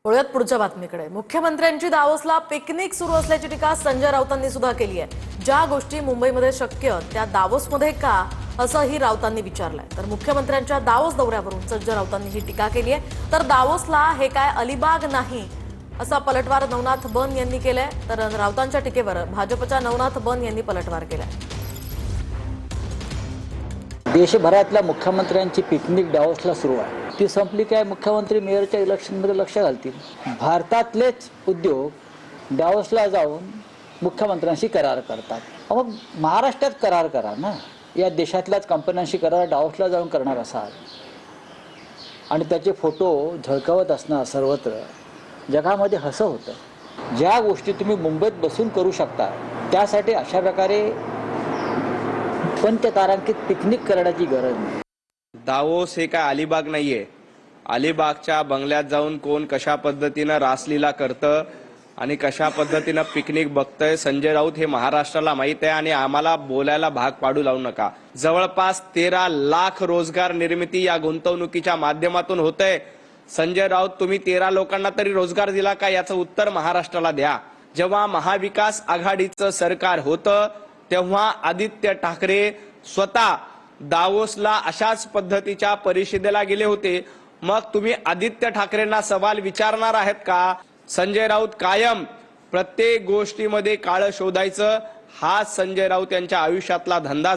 वळूयात पुढच्या बातमीकडे। मुख्यमंत्र्यांची दावोसला पिकनिक सुरू असल्याची टीका संजय राऊतांनी सुद्धा केली आहे। ज्या गोष्टी मुंबईमध्ये शक्य त्या दावोसमध्ये का, असंही राऊतांनी विचारलंय। तर मुख्यमंत्र्यांच्या दावोस दौऱ्यावरून संजय राऊतांनी ही टीका केली आहे। तर दावोसला हे काय अलिबाग नाही असा पलटवार नवनाथ बन यांनी केलाय। तर राऊतांच्या टीकेवर भाजपच्या नवनाथ बन यांनी पलटवार केलाय। देशभरातल्या मुख्यमंत्र्यांची पिकनिक दावोसला सुरू आहे। ती संपली काय मुख्यमंत्री मेयरच्या इलेक्शनमध्ये लक्ष घालतील। भारतातलेच उद्योग दावोसला जाऊन मुख्यमंत्र्यांशी करार करतात। मग महाराष्ट्रात करार करा ना, या देशातल्याच कंपन्यांशी करार दावोसला जाऊन करणार असाल आणि त्याचे फोटो झळकवत असणार सर्वत्र, जगामध्ये हसं होतं। ज्या गोष्टी तुम्ही मुंबईत बसून करू शकता त्यासाठी अशा प्रकारे पंचतारांकित पिकनिक करण्याची गरज नाही। दावोस हे काय अलिबाग नाहीये। अलिबागच्या बंगल्यात जाऊन कोण कशा पद्धतीनं रासलीला करतं आणि कशा पद्धतीनं पिकनिक बघतंय संजय राऊत हे महाराष्ट्राला माहित आहे आणि आम्हाला बोलायला भाग पाडू लावू नका। जवळपास 13 लाख रोजगार निर्मिती या गुंतवणुकीच्या माध्यमातून होतंय। संजय राऊत, तुम्ही 13 लोकांना तरी रोजगार दिला का याचं उत्तर महाराष्ट्राला द्या। जेव्हा महाविकास आघाडीचं सरकार होतं तेव्हा आदित्य ठाकरे स्वतः दावोसला अशाच पद्धतीच्या परिषदेला गेले होते। मग तुम्ही आदित्य ठाकरेंना सवाल विचारणार आहेत का? संजय राऊत कायम प्रत्येक गोष्टीमध्ये काळं शोधायचं हा संजय राऊत यांच्या आयुष्यातला धंदा